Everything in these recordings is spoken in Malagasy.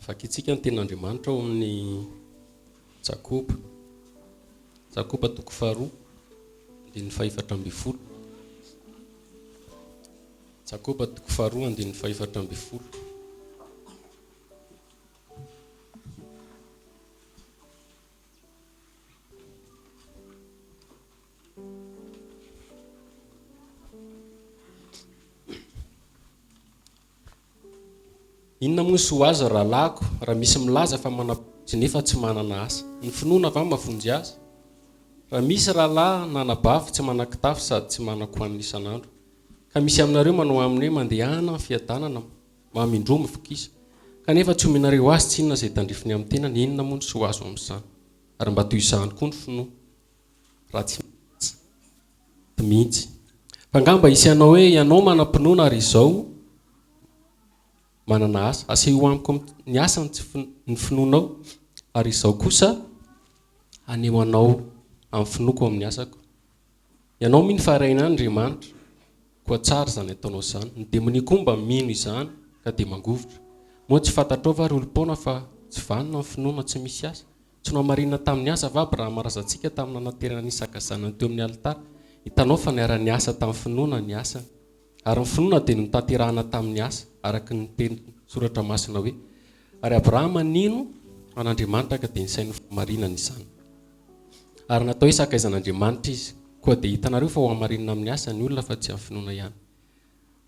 Fakitsika ny ten'Andriamanitra ao amin'ny Jakoba. Jakoba toko faharoa, andininy fahefatra ambin'ny folo. Jakoba toko faharoa, andininy fahefatra ambin'ny folo. Inona moa sy ho azo rahalahiko raha misy milaza fa manam-potsy nefa tsy manana asa? Ny finoana va mahafonjy azy? Raha misy rahalahy nanabavy tsy manan-kitafy sady tsy manan-kohanina isan'andro, ka misy aminareo manao aminy hoe mandehana ny fiadanana, mamindro mifokisa, kanefa tsy omenareo azy tsy inona izay tandrifiny amin'ny tenany, inona moa sy ho azo amin'izany? Ary mba toy izany koa ny finoana, raha tsy mihitsy. Fa angamba isy ianao hoe ianao manam-pinoana ary izao manana asa, aseho amiko ny asany ny finoanao, ary izao kosa aneho anao amin'ny finoako amin'ny asako. Ianao mino fa araina Andriamanitra, koa tsara izany ataonao izany. Ny demoni koa mba mino izany ka dia mangovitra. Moa tsy fantatrao va ry olom-paona fa tsy vanona ny finoana tsy misy asa? Tsy namarina tamin'ny asa va Abrahama razantsika tamin'ny nanaterana Isaka zanany teo amin'ny alitara? Hitanao fa niara-ny asa tamin'ny finoana ny asany. Ary ny finoana dia notanterahana tamin'ny asa, araka ny teny soratra masina hoe, ary Abrahama nino an'Andriamanitra ka dia nisainy famarinana izany. Ary natao hoe sakaizan'Andriamanitra izy, koa dia hitanareo fa ho amarinana amin'ny asa ny olona fa tsy amin'ny finoana ihany.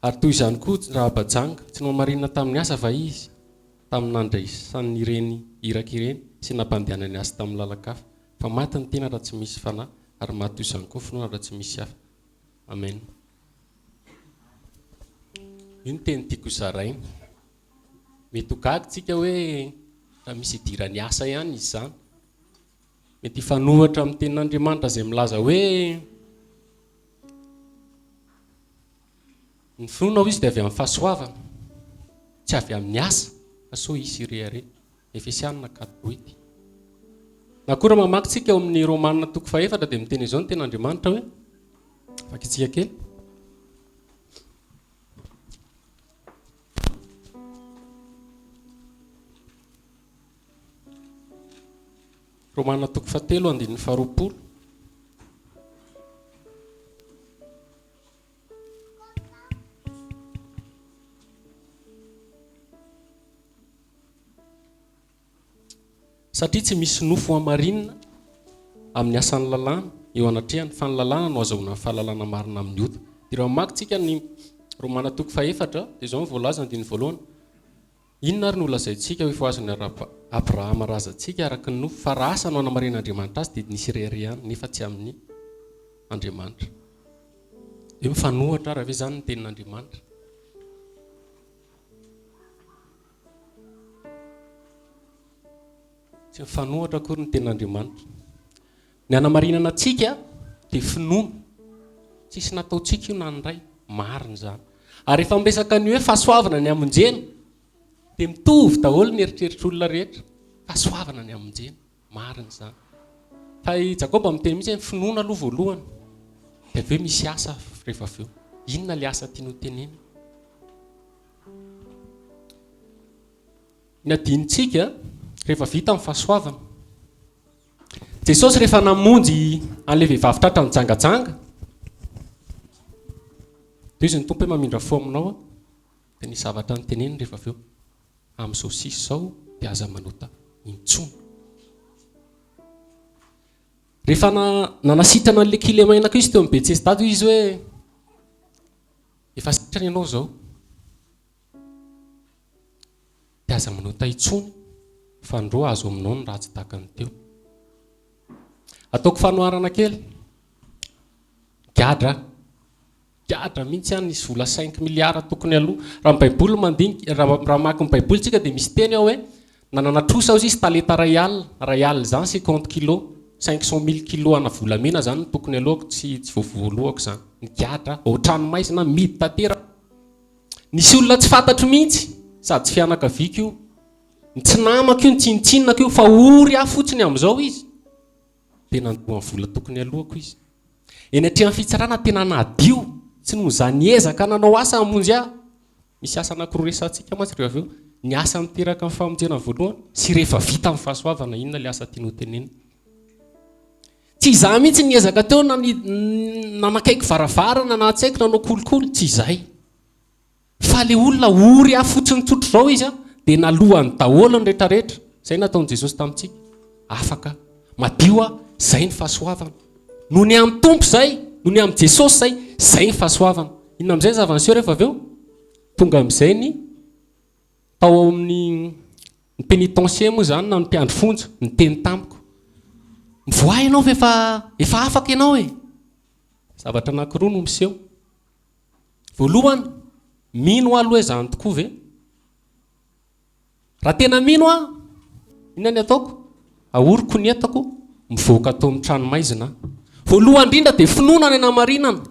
Ary toy izany koa raha bajanga, tsy namarinana tamin'ny asa fa izy tamin'ny nandraisan'ny ireny iraka ireny sy nampandehanany ny asa tamin'ny lalakafa, fa maty ny tena raha tsy misy fanahy, ary maty toy izany koa finoana raha tsy misy hafa. Amen. Io ny teny tiako zaraina. Mety ho gaga tsika hoe raha misy idirany asa ihany izy izany. Mety hifanohatra amin'ny tenin'Andriamanitra izay milaza hoe ny finoana hoy izy dia avy amin'ny fahasoavana, tsy avy amin'ny asa, fa sao hisy irehare. Efesianina 4:8. Na koa raha mamaky tsika ao amin'ny Romanina toko 4 dia miteny izao ny tenin'Andriamanitra hoe, fakitsika kely. Romanina toko 7 andininy 20. Satria tsy misy nofo hamarinina amin'ny asan'ny lalàna eo anatrehany, fa ny lalàna no azahoana ny fahalalana marina amin'ny ota. Dia raha mamaky tsika ny Romanina toko 4 dia izao ny voalaza andininy 1. Inona ary no lazaintsika hoe foazony Abrahama razantsika araka ny nofo, fa raha asa no hanamarin'Andriamanitra azy dia nisy irery ihany nefa tsy amin'ny Andriamanitra. Io mifanohatra raha ve izany ny tenin'Andriamanitra? Tsy mifanohatra akory ny tenin'Andriamanitra. Ny hanamarinana antsika dia finoana. Tsisy nataontsika io na ny ray, marina izany. Ary rehefa miresaka ny hoe fahasoavana ny hamonjena, dia mitovy daholo ny eritreritr'olona rehetra. Fahasoavana ny hamonjena, marina izany. Fa i Jakoba miteny mihitsy hoe finoana aloha voalohany, dia avy eo misy asa rehefa avy eo. Inona ilay asa tiany ho tenena? Ny adinitsika rehefa vita amin'ny fahasoavana, Jesosy rehefa namonjy an'ilay vehivavy tratra mijangajanga, dia izy ny tompo hoe mamindra fo aminao, dia ny zavatra ny teneniny rehefa avy eo, amin'izao sisa izao dia aza manota intsony. Rehefa nanasitrana an'ilay kile mainaka izy teo amin'ny Betsesda izy hoe efa sitrana ianao izao, dia aza manota intsony fa andro azo aminao ny ratsy tahaka ny teo. Ataoko fanoharana kely, gadra mihitsy any nisy vola 5 miliara tokony aloha. Raha Baiboly mandinika, raha maky ny Baiboly tsika dia misy teny ao hoe nananatrosa ao izy talenta ray alina zany 50 kilo, 500,000 kilo ana volamena zany ny tokony alohako, tsy voavoalohako zany. Ny gadra ohatrano maizina midy tantera. Nisy olona tsy fantatro mihitsy, sady tsy fianakaviako io, tsy namako io, ny tsinitsinako io, fa ory aho fotsiny amin'izao izy. Dia nandoa ny vola tokony alohako izy. Eny atrehan'ny fitsarana tena nadio, tsy noho izany ezaka nanao asa hamonjy aho. Misy asa anankiroa resantsika mantsy rehefa avy eo. ny asa miteraka amin'ny famonjena voalohany sy rehefa vita amin'ny fahasoavana inona le asa tiany ho tenenina. Tsy izaho mihitsy niezaka teo nanakaiky varavarana na tsy haiko nanao kolikoly, tsy izay. Fa le olona ory afotsiny tsotro zao izy dia nalohany daholo ny rehetrarehetra. Izay nataon'i Jesosy tamintsika. Afaka madio zay ny fahasoavana. Noho ny amin'ny tompo zay, noho ny amin'ny Jesosy zay ny fahasoavana. Inona amin'izay zava-niseho rehefa avy eo? Tonga amin'izay ny tao amin'ny pénitencier moa zany na ny mpiandry fonja ny teny tamiko. Mivoay ianao efa afaka ianao e. Zavatra anankiroa no miseho. Voalohany, mino aloha izany tokoa ve? Raha tena mino inona ny ataoko? Ahoriko ny entako, mivoaka atao amin'ny tranomaizina. Voalohany indrindra dia finoana ny anamarinana.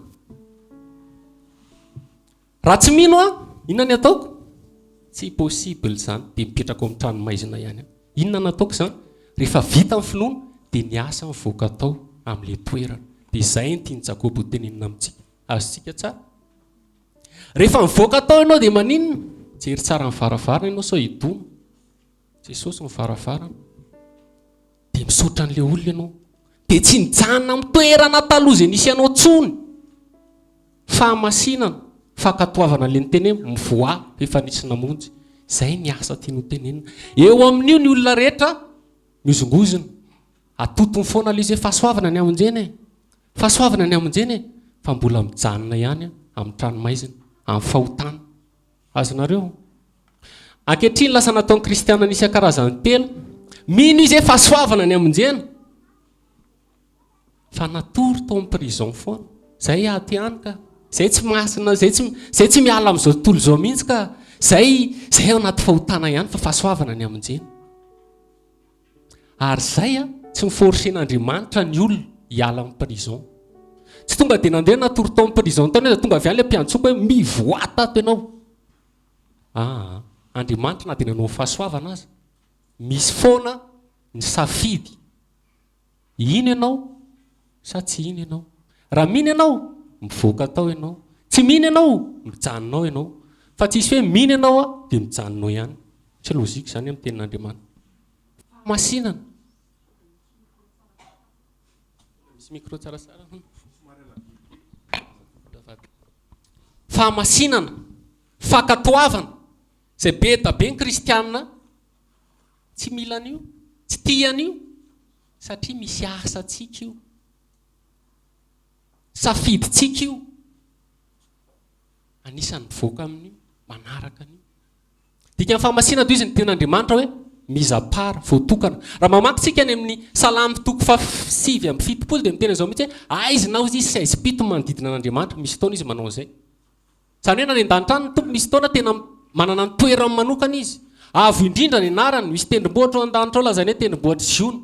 Raha tsy mino inona ny ataoko? Tsy possible zany, dia mipetraka amin'ny tranomaizina ihany. Inona ny ataoko zany? Rehefa vita ny finoana dia ny asa mivoaka atao amin'ilay toerana. Dia izay ny tiany Jakoba ho tenenina amintsika. Azontsika tsara? Rehefa mivoaka atao ianao dia maninona? Jery tsara ny varavarana ianao sao hidono. Jesosy ny varavarana. Dia misaotra an'ilay olona ianao. Dia tsy nijanona amin'ny toerana taloha izay nisy ianao tsony. Fahamasinana, fankatoavana ilay niteny mivoa efa nisy namonjy. Izay ny asa tiany ho tenenina. Eo amin'io ny olona rehetra miozongozona. Atotony foana ilay izay fahasoavana ny amonjena e. Fahasoavana ny amonjena e. Fa mbola mijanona ihany amin'ny tranomaizina, amin'ny fahotana. Azonareo? Ankehitriny lasa nataon'ny kristiana nisy karazany telo. Mino izy fahasoavana ny amonjena. Fa natory tao amin'ny prison foana. Zay aty ihany ka. Zay tsy masina, zay tsy miala amin'izao tontolo izao mihitsy ka. Zay ao anaty fahotana ihany fa fahasoavana ny amonjena. Ary zay tsy miforsen'Andriamanitra ny olona hiala amin'ny prison. Tsy tonga dia nandeha natory tao amin'ny prison tao nefa tonga avy any ilay mpiantsoako hoe mivoata ato ianao. Andriamanitra na dia nanao fahasoavana aza. Misy foana ny safidy. Ino ianao sa tsy ino ianao? Raha mino ianao, mivoaka tao ianao. Tsy mino ianao, mijanonao ianao. Fa tsy isy hoe mino ianao dia mijanonao ihany. Tsy lôzika izany amin'ny tenin'Andriamanitra. Masinana. Misy micro tsaratsara. Fahamasinana, fankatoavana. Izay be da be ny kristianina tsy mila an'io, tsy tia an'io satria misy asantsika io. Safidintsika io. Anisan'ny mivoaka amin'io, manaraka an'io. Dika ny fahamasinana toy izy ny tenin'Andriamanitra hoe mizapara, voatokana. Raha mamakytsika ny amin'ny salamy toko 7:7 dia miteny izao mihitsy hoe aizy na izy 16 manodidina an'Andriamanitra, misy fotoana izy manao izay. Zany hoe na ny an-danitra any ny tompo misy fotoana tena manana ny toerany manokana izy. Avo indrindra ny anarany, misy tendrombohitra ao an-danitra ao lazany hoe tendrombohitra Ziona.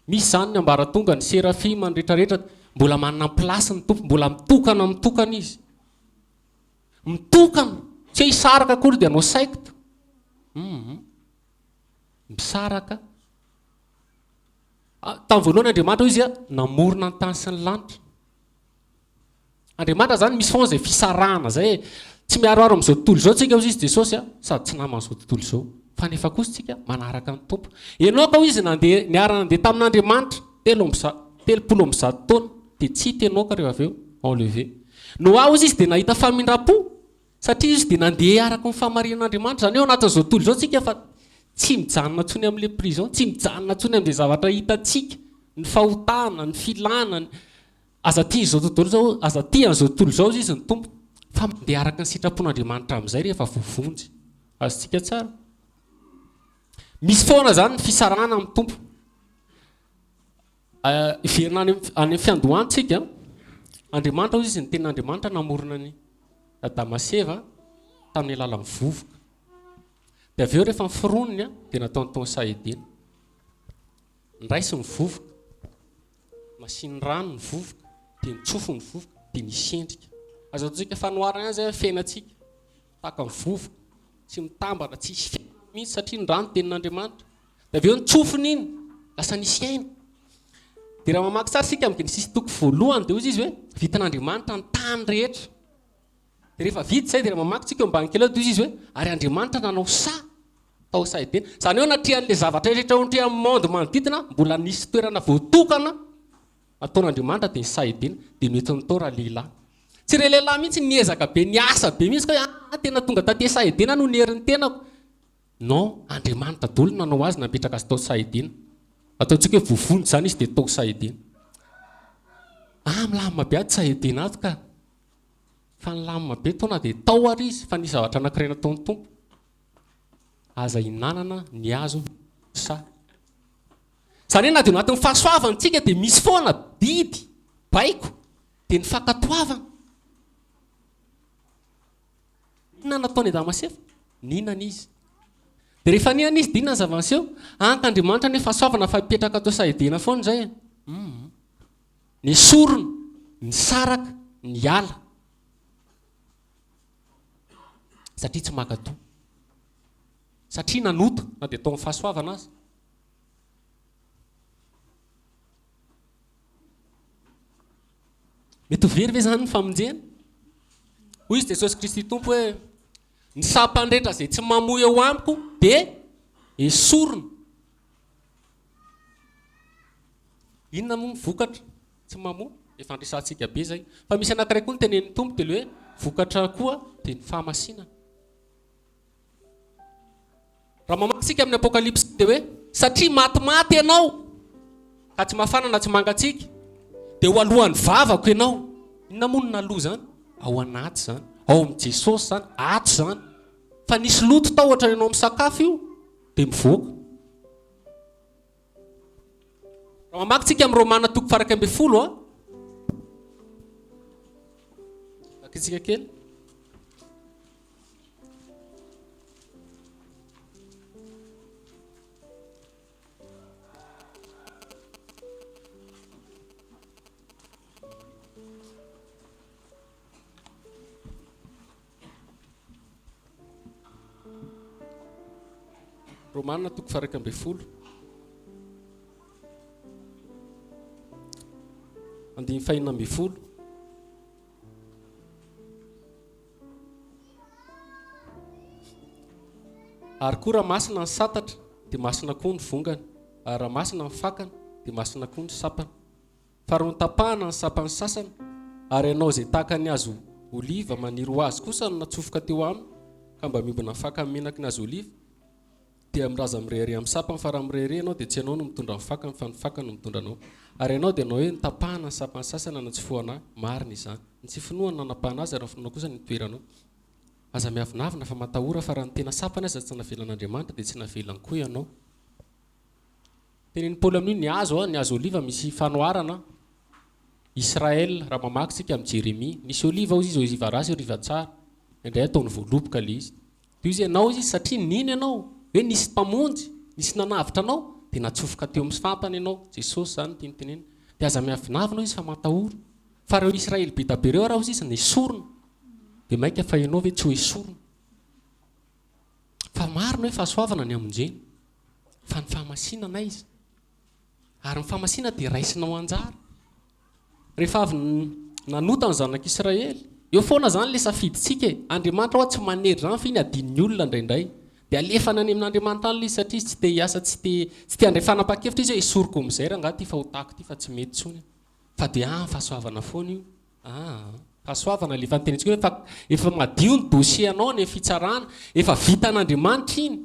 Misy zany ny ambaratonga ny serafima ny rehetrarehetra mbola manana plasy ny tompo, mbola mitokana izy. Mitokana, tsy hoe hisaraka akory dia anao saikita. Misaraka. Tamin'ny voalohany Andriamanitra izy namorona ny tany sy ny lanitra. Andriamanitra zany misy foana izay fisarahana zay. Tsy miaroaro amin'izao tontolo izao tsika hozy izy Jesosy sady tsy naman'izao tontolo izao. Fa nefa kosa tsika manaraka ny tompo. Ianao ka izy niara nandeha tamin'Andriamanitra 70 taona dia tsy hita ka rehefa avy eo enlevé. No ao izy dia nahita famindram-po satria izy dia nandeha araka ny fahamarinan'Andriamanitra. Zany hoe anatin'izao tontolo izao tsika fa tsy mijanona tsony amin'ilay prison, tsy mijanona tsony amin'ilay zavatra hitantsika, ny fahotana, ny filana, aza tian'izao tontolo izao izy ny tompo. Fa mandeha araka ny sitrapon'Andriamanitra amin'izay rehefa vovonjy. Azontsika tsara. Misy foana zany ny fisarahana amin'ny tompo. Iverina any amin'ny fiandohantsika, Andriamanitra izy ny tenin'Andriamanitra namorona ny Adamaseva tamin'ny alalan'ny vovoka. Dia avy eo rehefa niforonony dia nataony taony sahedina. Niraisy ny vovoka, masiany rano ny vovoka, dia nitsofo ny vovoka, dia nisendrika. Azo atsika fanoharana azy fiainantsika. Tahaka ny vovoka, tsy mitambana, tsy hisy fiaina mihitsy satria ny rano tenin'Andriamanitra. Dia avy eo nitsofony iny, lasa nisy aina. Dia raha mamaky tsara sika amin'ny Genesis toko voalohany dia hozy izy hoe vitan'Andriamanitra ny tany rehetra. Dia rehefa vita izay dia raha mamaky tsika eo ambany kely dia izy hoe ary Andriamanitra nanao tao saidina zany hoe natrian'le zavatra rehetra ontry amin'ny monde manodidina mbola nisy toerana voatokana ataon'Andriamanitra dia ny saidina dia noentiny tao raha lehilahy tsy re lehilahy mihitsy niezaka be niasa be mihitsy hoe tena tonga taty saidina no nerin'ny tenako non Andriamanitra daholo nanao azy napetraka azy tao saidina ataontsika hoe vovonjy zany izy dia tao saidina milamina be ato saidina ato ka fa nilamina be taona dia tao ary izy fa nisy zavatra anankiray nataon'ny tompo aza hinanana ny azo sa zany hoe na dia no anatin'ny fahasoavantsika dia misy foana biby baiko dia ny fankatoavana inona nataony Adama sy Eva ninana izy dia rehefa ninana izy dia inona ny zava-niseho Andriamanitra ny fahasoavana fa mipetraka tao saidina foana izay ny sorona ny saraka ny ala satria tsy maka-doa satria nanota na dia tao amin'ny fahasoavana azy mety ho very ve zany ny famonjena hoy izy Jesosy Kristy tompo hoe ny sampandrehetra izay tsy mamoy eo amiko dia esorona inona moa vokatra tsy mamoa efa andresantsika be zay fa misy anankiray koa ny tenen'ny tompo dia le hoe vokatra koa dia ny fahamasinana raha mamaksika amin'ny apokalipsy dia hoe satria matimaty ianao ka tsy mafana na tsy mangatsika dia ho alohan'ny vavako ianao inona moa no naloha zany ao anaty zany ao amin'ny Jesosy zany ato zany fa nisy loto tao ohatra ianao amin'ny sakafo io dia mivoaka raha mamaksika amin'ny Romana 12 akitsika kely Romana 12 andiny fahinana ambin'ny folo ary koa raha masina ny satatra dia masina koa ny vongany ary raha masina ny fakana dia masina koa ny sapana fa raha notapahana ny sapany sasany ary ianao izay tahaka ny azo oliva maniry ho azy kosa no natsofoka teo aminy ka mba miombina fakany menaky ny azo oliva dia miraza mirehare amin'ny sapany fa raha mirehare ianao dia tsy ianao no mitondra ny fakany fa ny fakany no mitondra anao ary ianao dia anao hoe nitapahana ny sapany sasany natsofohana marina izany ny tsy finoana nanapahana azy raha finoana kosa ny toeranao aza miavinavina fa matahora fa raha ny tena sapany aza tsy navelan'Andriamanitra dia tsy navelany koa ianao tenen'ny Paoly amin'io ny azo oliva misy fanoharana Israel raha mamaksika amin'ny Jeremia nisy oliva ao izy oliva rasy oliva tsara indray ataony voaloboka le izy dia izy ianao izy satria nino ianao hoe nisy mpamonjy nisy nanavitra anao dia natsofoka teo amin'ny sampany ianao Jesosy zany tianytenena dia aza miavinavina izy fa matahora fa reo Israely be da be reo raha izy nesorona dia maika fa ianao ve tsy ho esorona fa marina hoe fahasoavana ny amonjeny fa ny fahamasinana izy ary ny fahamasina dia raisinao anjara rehefa avy nanota ny zanak'Israely eo foana zany le safiditsika Andriamanitra hoa tsy manery zany fa iny adin'ny olona indraindray dia alefana any amin'Andriamanitra any izy satria izy tsy te hiasa tsy te handray fanapa-kevitra izy hoe esoriko amin'izay raha ngaty fa ho tako ty fa tsy mety tsony fa dia fahasoavana foana io fahasoavana le efa nytenentsika hoe efa madio ny dosianao ny fitsarana efa vita an'Andriamanitra iny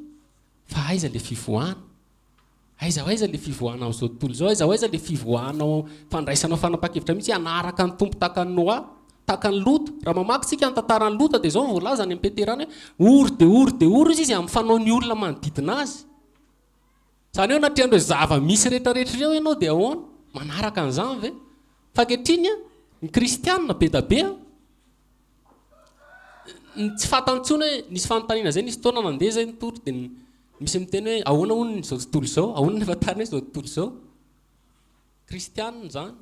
fa aiza le fivoahana aiza le fivoahana amin'izao tontolo zao aiza le fivoahanao fandraisanao fanapa-kevitra mihitsy anaraka ny tompo tahaka ny Noa tahaka ny Lota raha mamaksika ny tantarany Lota dia zao voalaza any ampeterana hoe ory izy amin'ny fanao ny olona manodidina azy zany hoe natriandreo zava-misy rehetrarehetra reo ianao dia ahoana manaraka an'izany ve fa ankehitriny ny kristianina be da be tsy fantantsony hoe nisy fanontaniana zay nisy taona nandeha zay nitory dia misy miteny hoe ahoana hono zao tontolo zao ahoana nefa tany hoe zao tontolo zao kristianina zany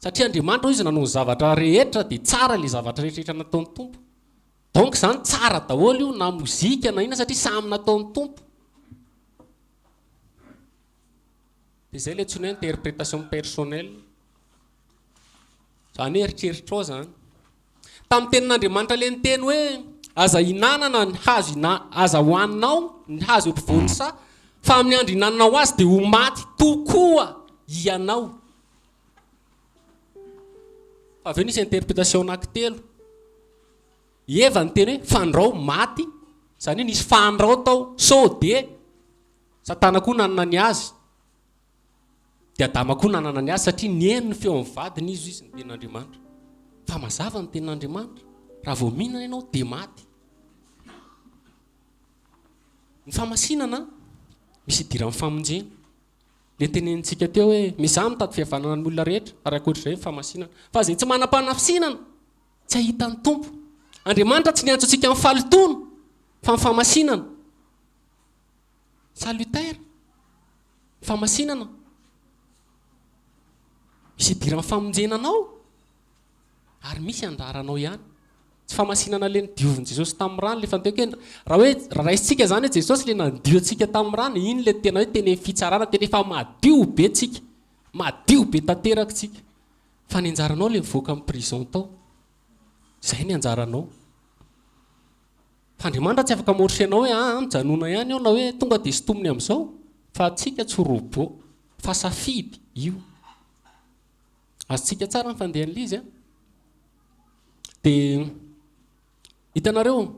satria Andriamanitra izy nanao ny zavatra rehetra dia tsara le zavatra rehetrarehetra nataon'ny tompo donc zany tsara daholo io na mozika na ina satria samy nataon'ny tompo dia zay le antsona hoe interprétation personnelle zany hoe eritreritrao zany tamin'ny tenin'Andriamanitra le niteny hoe aza hinanana ny hazo aza hoaninao ny hazo eo ampovoany sa fa amin'ny andro hinananao azy dia ho maty tokoa ianao. Fa avy eo nisy interprétation anankitelo. Eva ny teny hoe fandrao maty, izany hoe nisy fandrao tao sode, Satana koa nanana ny azy, dia Adama koa nanana ny azy satria nihaino ny feo amin'ny vadiny izy ny tenin'Andriamanitra. Fa mazava ny tenin'Andriamanitra, raha vao mihinana ianao dia maty. Ny famasinana misy idirany famonjena. Le tenenintsika teo hoe mizaha mitady fihavanana ny olona rehetra ary ankoatr'izay ny famasinana. Fa izay tsy manam-panafinana tsy ahita ny tompo. Andriamanitra tsy niantso antsika amin'ny falitono fa ny famasinana. Salutaire, famasinana. Misy idirany famonjenanao ary misy andaranao ihany. Tsy famasinana le nidiovin'i Jesosy tamin'ny rano le fantekena. Raha raisitsika zany hoe Jesosy le nandio antsika tamin'ny rano, iny le tena hoe teny fitsarana, teny efa madio be tsika, madio be tanteraka tsika. Fa ny anjaranao le mivoaka amin'ny prison tao. Zay ny anjaranao. Fa Andriamanitra tsy afaka morsianao hoe mijanona ihany ao na hoe tonga dia sitominy amin'izao. Fa atsika tsy robot, fa safidy io. Azontsika tsara ny fandehan'ilay izy. Dia hitanareo,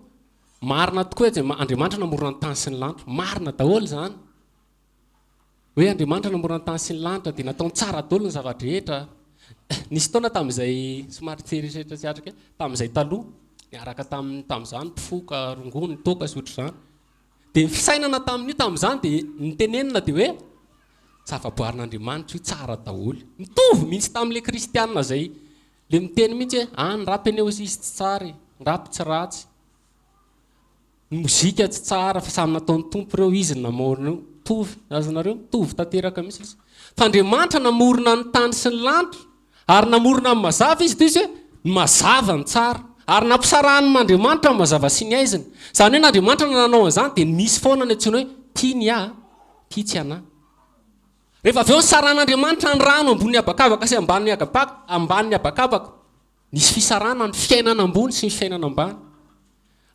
marina tokoa hoe Andriamanitra namorona ny tany sy ny lanitra. Marina daholo izany. Hoe Andriamanitra namorona ny tany sy ny lanitra dia nataony tsara daholo ny zavadrehetra. Nisy taona tamin'izay somary tseritreritra tsiatrika tamin'izay taloha, niaraka tamin'izany mpifoka, rongony, toaka sy ohatr'izany. Dia ny fisainana tamin'io tamin'izany dia nitenenina dia hoe zavaboarin'Andriamanitra io tsara daholo. Mitovy mihitsy tamin'ilay kristianina izay le miteny mihitsy hoe ny rapy eny izy tsy tsara, ny rapy tsy ratsy. Ny mozika tsy tsara fa samy nataon'ny tompo ireo izy namorona io. Mitovy, azonareo mitovy tanteraka mihitsy izy. Fa Andriamanitra namorona ny tany sy ny lanitra ary namorona amin'ny mazava izy dia izy hoe ny mazava ny tsara. Ary nampisarahany n'Andriamanitra ny mazava sy ny aiziny. Izany hoe n'Andriamanitra nanao an'izany dia nisy foana ny antsoina hoe tia ny ahy, tia tsy anahy. Rehefa avy eo nisaran'Andriamanitra ny rano ambony habakabaka sy ambany habakabaka, nisy fisarana ny fiainana ambony sy ny fiainana ambany.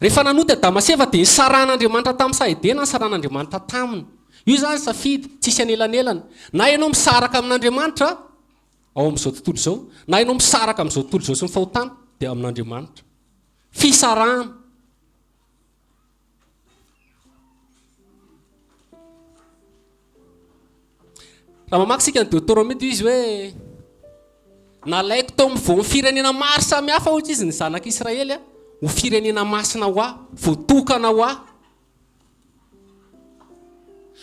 Rehefa nanoty Adama sy Eva dia nisaran'Andriamanitra tamin'ny sahedena, nisaran'Andriamanitra taminy. Io zany safidy, tsisy anelanelana. Na ianao misaraka amin'Andriamanitra ao amin'izao tontolo izao, na ianao misaraka amin'izao tontolo izao sy ny fahotana, dia amin'Andriamanitra. Fisarahana. Raha mamaky sika ny Deutéronome dia izy hoe nalaiko tao mivoa firenena maro samihafa ohatra izy ny zanak'Israely ho firenena masina ho ahy, voatokana ho ahy.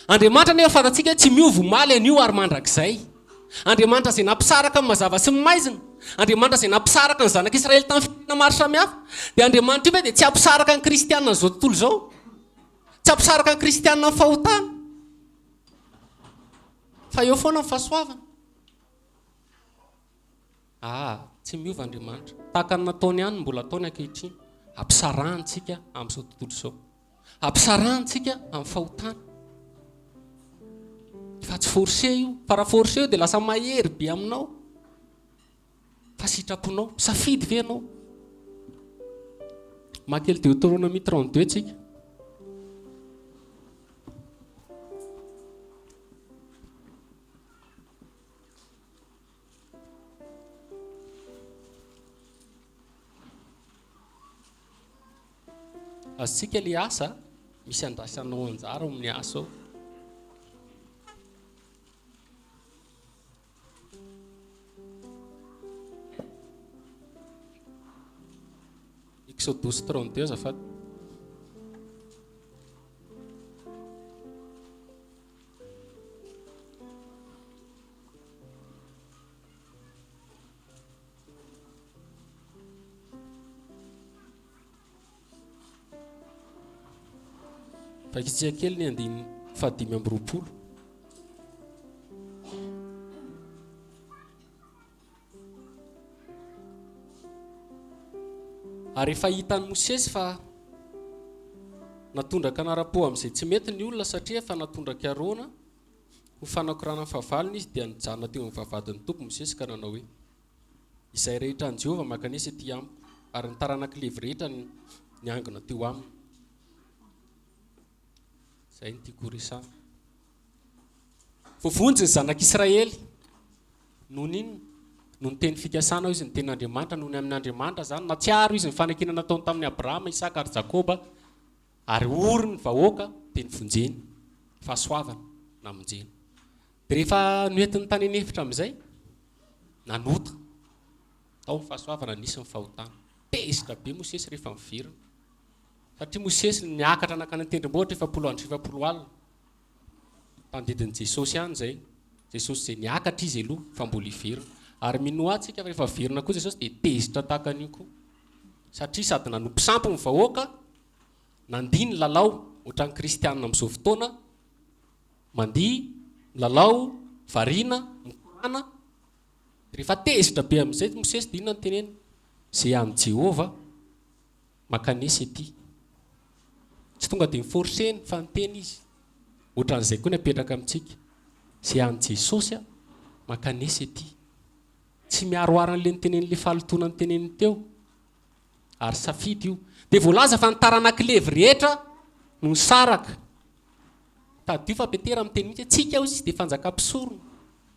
Andriamanitra nefa fantatsika tsy miova maly an'io ary mandrakizay. Andriamanitra izay nampisaraka amin'ny mazava sy ny maizina, Andriamanitra izay nampisaraka ny zanak'Israely tamin'ny firenena maro samihafa, dia Andriamanitra io ve dia tsy hampisaraka ny kristianina n'izao tontolo izao? Tsy hampisaraka ny kristianina amin'ny fahotana? Fa eo foana ny fahasoavana. Tsy miova Andriamanitra. Tahaka ny nataony ihany mbola ataony ankehitriny. Hampisarahantsika amin'izao tontolo izao. Hampisarahantsika amin'ny fahotana. Fa tsy forcé io. Fa raha forcé io dia lasa mahery be aminao. Fa sitraponao. Safidy ve ianao? Makely Deutéronome 32 tsika. Azontsika le asa misy andrasanao anjara amin'ny asa ao. Exodus 32 azafady. Fakitsika kely ny andiny 5:20. Ary efa hitan'ny Mosesy fa natondraka anara-po amin'izay tsy mety ny olona satria efa natondraka Arona ho fanakorana ny fahavalony izy dia nijanona teo amin'ny vavahadin'ny tompo Mosesy ka nanao hoe izay rehetra ny Jehovah maka anesy ety amiko ary ny taranak'ilevy rehetra niangona teo aminy. Zay ny tiako resahana. Voavonjy ny zanak'Israely noho n'inona? Noho ny teny fikasana izy ny tenin'Andriamanitra noho ny amin'ny Andriamanitra zany natsiaro izy ny fanekena nataony tamin'ny Abrahama, Isaka ary Jakoba ary ory ny vahoaka dia nivonjeny fahasoavana namonjeny. Dia rehefa noentin'ny tany anefitra amin'izay nanota tao ny fahasoavana nisy ny fahotana. Tezitra be Mosesy rehefa miverina satria Mosesy niakatra nakany an-tendrombohitra 750 alina tandidin'i Jesosy ihany zay. Jesosy zay niakatra izy aloha fa mbola hiverina. Ary minoa antsika rehefa verina koa Jesosy dia tezitra tahaka an'io koa satria sady nanompo sampy ny vahoaka, nandihy ny lalao ohatran'ny kristianina amin'izao fotoana, mandihy lalao variana mikorana. Rehefa tezitra be amin'izay Mosesy dia inona ny teneny? Zay amin'ny Jehova makanesy ety. Tsy tonga dia niforseny fa niteny izy. Ohatran'izay koa ny apetraka amintsika. Zay amin'ny Jesosy makanesy ety. Tsy miaroaro an'ilay nitenen'ilay fahalotona ny teneniny teo. Ary safidy io. Dia voalaza fa ny taranak'ilevy rehetra no nisaraka. Tadio fa Petera amin'ny teny mihitsy tsika hoy izy dia fanjakam-pisorona.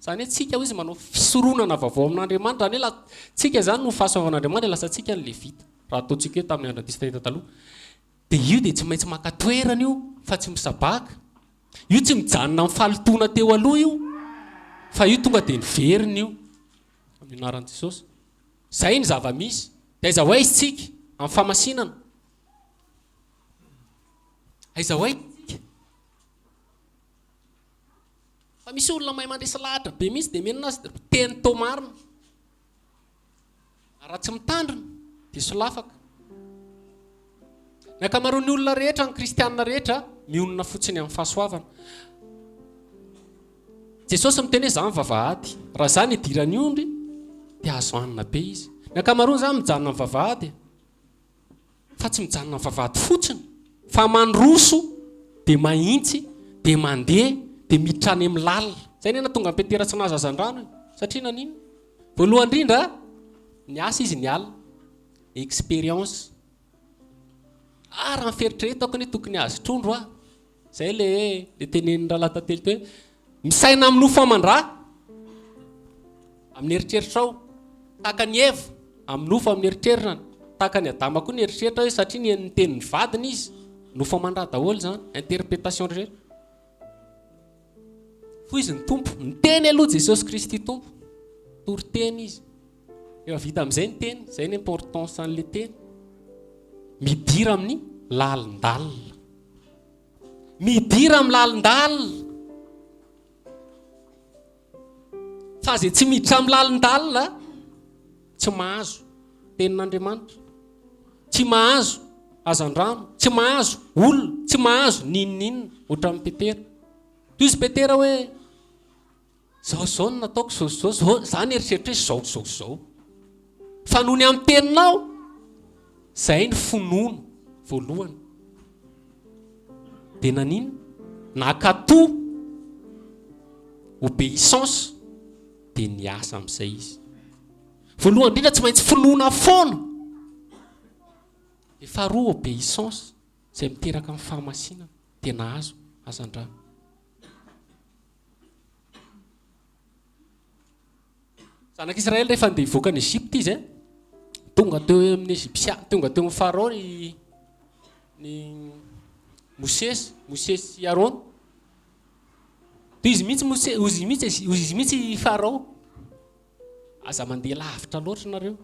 Zany hoe tsika hoy izy manao fisoronana vaovao amin'Andriamanitra. Zany hoe tsika zany no fahasoavan'Andriamanitra lasa tsika ny levita. Raha ataontsika hoe tamin'ny Andro Testament taloha. Dia io dia tsy maintsy maka toerana io fa tsy misabaka. Io tsy mijanona amin'ny fahalotona teo aloha io fa io tonga dia niverina io amin'ny anaran'i Jesosy. Zay ny zava-misy. Dia aiza ho aiza tsika amin'ny famasinana. Aiza ho aiza tsika. Fa misy olona mahay mandresy lahatra be mihitsy dia menina azy teny tao marina. Raha tsy mitandrina dia solafaka. Ny ankamaroan'ny olona rehetra, ny kristianina rehetra mionona fotsiny amin'ny fahasoavana. Jesosy miteny hoe izaho mivavahady. Raha izany idirany ondry dia azo anina be izy. Ny ankamaroany izany mijanona amin'ny vavahady fa tsy mijanona amin'ny vavahady fotsiny fa mandroso dia mahintsy dia mandeha dia miditra any amin'ny lalina. Zay nena tonga Petera tsy nahazo hazan-drano satria nanino? Voalohany indrindra niasa izy niala expérience. Raha miferitrereta ny tokony azo trondro ah. Zay le tenenin rahalahy tantely hoe misaina amin'ny nofo aman-drà amin'ny eritreritrao tahaka ny Eva amin'ny nofo amin'ny eritreritra, tahaka ny Adama koa ny eritreritra hoe satria ny tenin'ny vadiny izy nofo aman-drà daholo zany interprétation rehetra. Fo izy ny tompo, ny teny aloha Jesosy Kristy tompo, tory teny izy. Efa vita amin'izay ny teny, zay ny importance an'ilay teny. Midira amin'ny lalindalina. Midira amin'ny lalindalina. Fa zay tsy miditra amin'ny lalindalina tsy mahazo tenin'Andriamanitra. Tsy mahazo hazan-drano, tsy mahazo olona, tsy mahazo ninninina ohatran'ny Petera. Toy izy Petera hoe zao no nataoko zao zany eritreritra hoe zao. Fa noho ny amin'ny teninao zay ny finoana voalohany. Dia nanino? Nakato obéissance dia niasa amin'izay izy. Voalohany indrindra tsy maintsy finoana foana. Dia faharoa obéissance izay miteraka amin'ny fahamasinana dia nahazo hazan-drano. Zanak'Israely rehefa andeha hivoaka ny Egypte izy tonga teo amin'ny Egyptien, tonga teo amin'ny Pharaon ny Mosesy sy Aaron. Izy mihitsy Pharaon. Aza mandeha lavitra loatra nareo.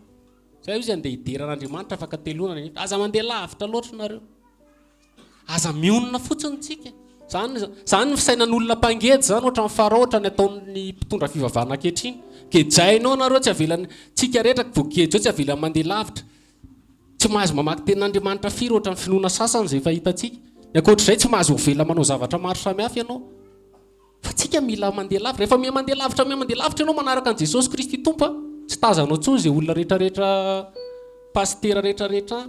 Zay izy andeha hideran'Andriamanitra afaka teloana. Aza mandeha lavitra loatra nareo. Aza mionona fotsiny tsika. Zany ny fisainan'olona mpangedy zany ohatran'ny Pharaon, ohatran'ny ataon'ny mpitondra fivavahana ankehitriny. Kejainao nareo tsy avelany tsika rehetra voakejy tsy avelany mandeha lavitra. Tsy mahazo mamaky tenin'Andriamanitra firy ohatran'ny finoana sasany izay efa hitantsika. Ny ankoatr'izay tsy mahazo ovela manao zavatra maro samihafa ianao. Fa tsika mila mandeha lavitra. Rehefa mandeha lavitra ianao manaraka an'i Jesosy Kristy tompo tsy tazanao intsony izay olona rehetrarehetra, pastera rehetrarehetra.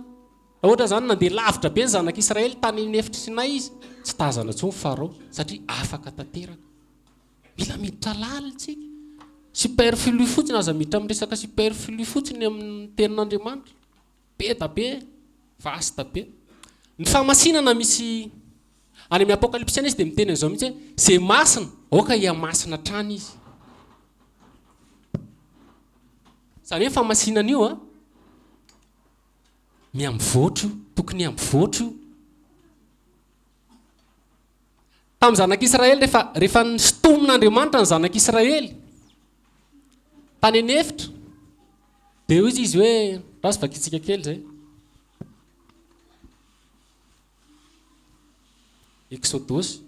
Ohatra zany nandeha lavitra be ny zanak'Israely tany nefitra Sinay izy, tsy tazana intsony Pharaon satria afaka tanteraka. Mila miditra lalina tsika. Superflu fotsiny aza miditra amin'ny resaka superflu fotsiny amin'ny tenin'Andriamanitra. Be da be. vasta be ny famasinana misy any amin'ny apokalypsy izy dia miteny an'izao mihitsy hoe zay masina oka iamasina trany izy zany hoe famasinana io miambivoatra io tokony ambivoatra io tamin'ny zanak'Israely rehefa nisotomin'Andriamanitra ny zanak'Israely tany anefitra dia izy hoe raha sy vakitsika kely zay Exodus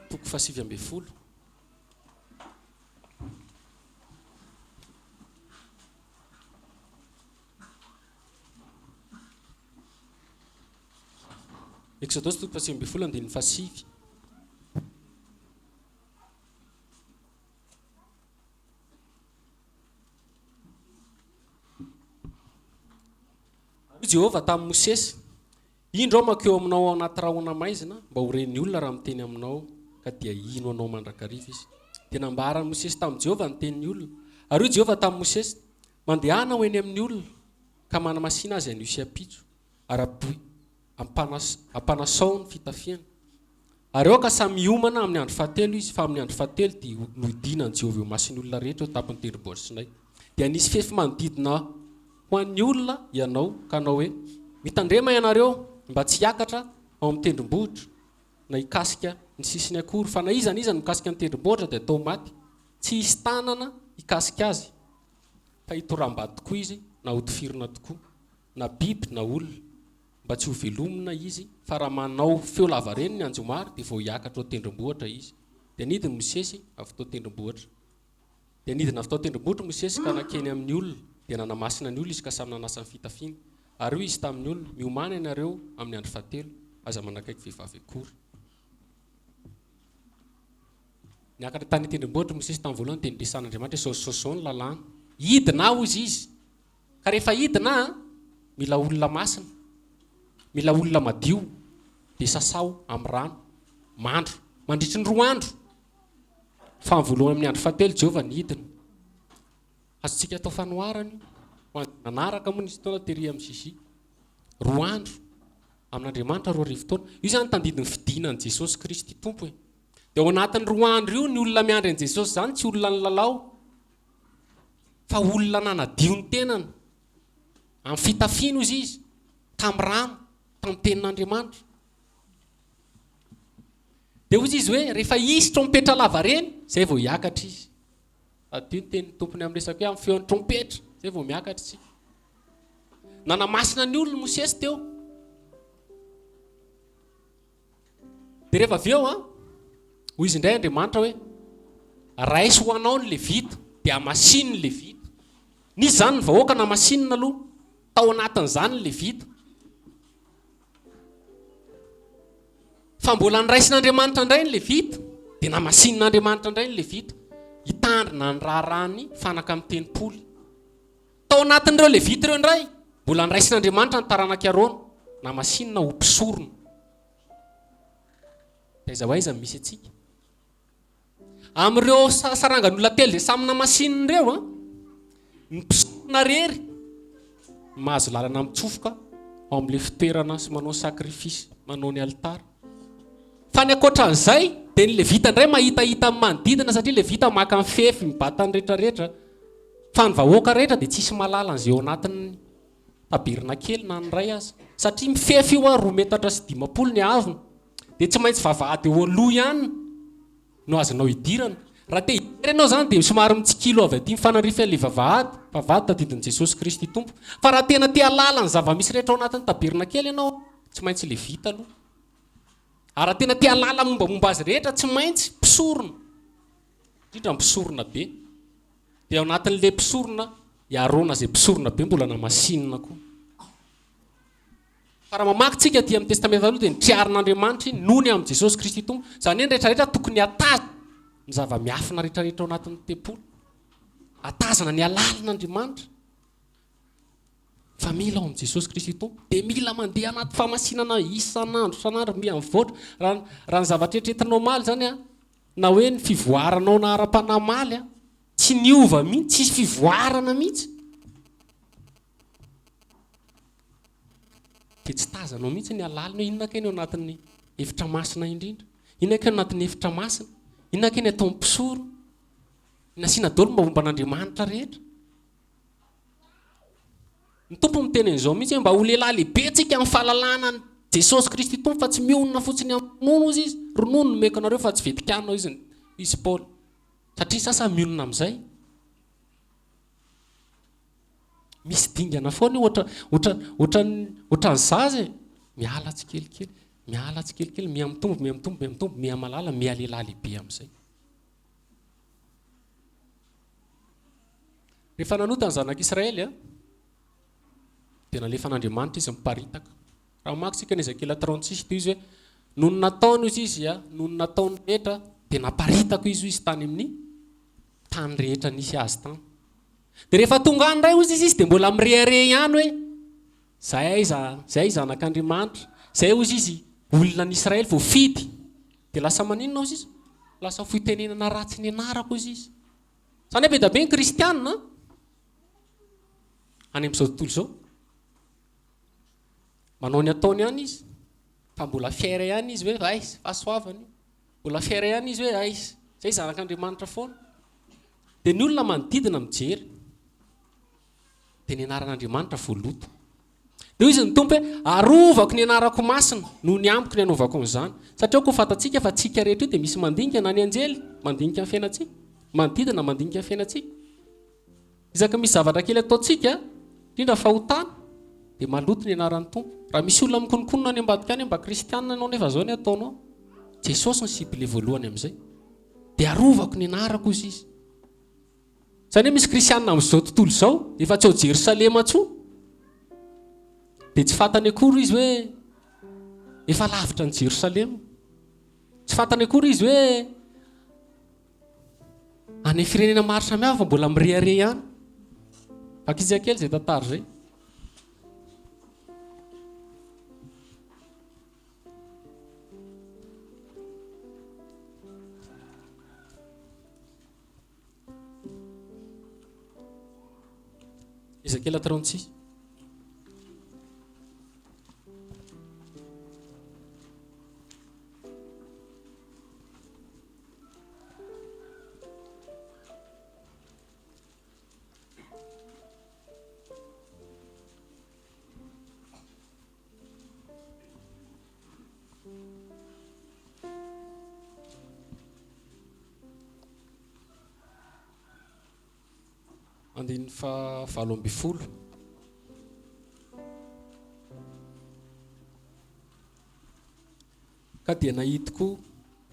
toko 7:10 Exodus toko 7:10 andininy 7 Jehovah tamin'ny Mosesy indro makeo aminao anaty rahona maizina mba horen'ny olona raha miteny aminao ka dia ino anao mandrakariva izy dia nambarany Mosesy tamin'ny Jehovah ny tenin'ny olona ary io Jehovah tamin'ny Mosesy mandehana ho eny amin'ny olona ka manamasina azy anio sy apitso ary ampanasao ny fitafiana ary eo ka samy hiomana amin'ny andro fahatelo izy fa amin'ny andro fahatelo dia nohidinany Jehovah eo masin'ny olona rehetra eo tapon'ny tendrombohitra Sinay dia nisy fefy manodidina ho an'ny olona ianao ka anao hoe mitandrema ianareo mba tsy hiakatra ao amin'ny tendrombohitra na hikasika ny sisiny akory fa na iza mikasika ny tendrombohitra dia atao maty tsy hisy tanana hikasika azy fa hitoram-bady tokoa izy na hotifirina tokoa na biby na olona mba tsy ho velomina izy fa raha manao feo lava reny ny anjomary dia vao hiakatra ao tendrombohitra izy dia nidiny Mosesy avy tao tendrombohitra dia nidina avy tao tendrombohitra Mosesy ka nakeny amin'ny olona dia nanamasina ny olona izy ka samy nanasa ny fitafiana ary io izy tamin'ny olona miomana ianareo amin'ny andro fahatelo aza manakaiky vehivavy akory niakatra tany tendrombohitra Mosesy tamin'ny voalohany dia niresan'Andriamanitra saosao ny lalàna hidina ao izy ka rehefa hidina mila olona masina mila olona madio dia sasao amin'ny rano mandro mandritry ny 2 andro fa amin'ny voalohany amin'ny andro fahatelo Jehovah ny hidina azontsika atao fanoharana io nanaraka moa nisy taona tery amin'ny Sisi 2 andro amin'Andriamanitra 2 arivo taona io zany tandidiny fidinan'i Jesosy Kristy tompo dia ao anatin'ny 2 andro io ny olona miandry an'i Jesosy zany tsy olona ny lalao fa olona nanadio ny tenany amin'ny fitafiana izy tamin'ny rano tamin'ny tenin'Andriamanitra dia hozy izy hoe rehefa isy trompetra lava reny zay vao hiakatra izy adio ny teny tompony amin'ny resaka hoe amin'ny feon'ny trompetra zay vao miakatra isika nanamasina ny olona Mosesy teo dia rehefa avy eo hoy izy indray Andriamanitra hoe raisy ho anao ny Levita dia amasino ny Levita nisy zany ny vahoaka namasinina aloha tao anatin'izany ny Levita fa mbola niraisin'Andriamanitra indray ny Levita dia namasin'Andriamanitra indray ny Levita hitandrina ny raharahany fanaka amin'ny tenimpolo tao anatin'ireo Levita ireo indray mbola niraisin'Andriamanitra ny taranaka Arona namasinina ho mpisorona dia aiza ho aiza misy atsika amin'ireo sarangan'olona telo dia samy namasinina ireo ny mpisorona rery mahazo lalana mitsofoka ao amin'ilay fitoerana sy manao sakrifisy manao ny altara fa ny ankoatran'izay dia ny Levita indray mahitahita amin'ny manodidina satria Levita maka ny fefy mibata ny rehetrarehetra fa ny vahoaka rehetra dia tsisy malala an'izay ao anatin'ny tabirina kely na ny ray aza satria mifefy io 2 metatra sy 50 ny avony dia tsy maintsy vavahady eo aloha ihany no azonao hidirana raha te hidiry ianao zany dia somary mitsikilo avy aty mifanarifan'ilay vavahady tadidin'i Jesosy Kristy tompo fa raha tena te halala ny zava-misy rehetra ao anatin'ny tabirina kely ianao tsy maintsy Levita aloha ary raha tena te halala mombamomba azy rehetra tsy maintsy mpisorona indrindra mpisorona be dia ao anatin'ilay mpisorona Arona zay mpisorona be mbola namasinina koa fa raha mamaky tsika aty amin'ny testamenta aloha dia nitriarin'Andriamanitra noho ny amin'ny Jesosy Kristy tompo zany hoe ny rehetrarehetra tokony hatazana ny zava-miafina rehetrarehetra ao anatin'ny tempolo hatazana ny alalin'Andriamanitra fa mila ao amin'i Jesosy Kristy tompo dia mila mandeha anaty famasinana isan'andro san'andro miamivoatra raha ny zavatra etretinao maly zany a na hoe ny fivoaranao na ara-panahy maly a tsy niova mihitsy tsisy fivoarana mihitsy dia tsy tazanao mihitsy ny alalina hoe inona keny eo anatin'ny efitra masina indrindra, inona keny eo anatin'ny efitra masina, inona keny atao mpisoro, nasiana daholo mba momba an'Andriamanitra rehetra. Ny tompo miteny an'izao mihitsy hoe mba ho lehilahy lehibe tsika amin'ny fahalalana ny Jesosy Kristy tompo fa tsy mionona fotsiny amin'ny ronono izy, ronono no meko anareo fa tsy vetikanao izy Paoly, satria sasany mionona amin'izay. Misy dingana foana ohatran'ny zaza miala tsikelikely, miala tsikelikely, miamitombo, miamalala, mialehilahy lehibe amin'izay. Rehefa nanota ny zanak'Israely a dia nalefa an'Andriamanitra izy miparitaka. Raha makitsika ny Ezekiel 36 dia izy hoe noho ny nataony izy a, noho ny nataony rehetra dia naparitako izy tany amin'ny tany rehetra nisy azy tany. Dia rehefa tonga any indray izy dia mbola mirehare ihany hoe zay zanak'Andriamanitra, zay ozy izy olona n'Israely voafidy. Dia lasa maninona ozy izy? Lasa fitenenana ratsy ny anarako ozy izy. Zany hoe be da be ny kristianina any amin'izao tontolo izao. Manao ny ataony ihany izy, fa mbola fiaira ihany izy hoe aiza fahasoavany, mbola fiaira ihany izy hoe aiza zay zanak'Andriamanitra foana. Dia ny olona manodidina mijery dia ny anaran'Andriamanitra voaloto. Dia izy ny tompo hoe arovako ny anarako masina noho ny amiko ny anaovako an'izany. Satria ko fatantsika fa tsika rehetra io dia misy mandinika na ny anjely mandinika ny fiainantsika, manodidina mandinika ny fiainantsika. Izaka misy zavatra kely ataontsika indrindra fahotana dia maloto ny anaran'ny tompo. Raha misy olona mikonikonina any ambadika any mba kristianina anao nefa zao ny ataonao, Jesosy ny sibile voalohany amin'izay. Dia arovako ny anarako izy izy. Zany hoe misy kristianina amin'izao tontolo izao efa tsy ao Jerosalema tsoa, dia tsy fantany akory izy hoe efa lavitra ny Jerosalema, tsy fantany akory izy hoe any firenena maro samihafa mbola mirehare ihany. Ankizy kely izay tantara izay. Ezekiel 36. Andiny fa 7:20. Ka dia nahitiko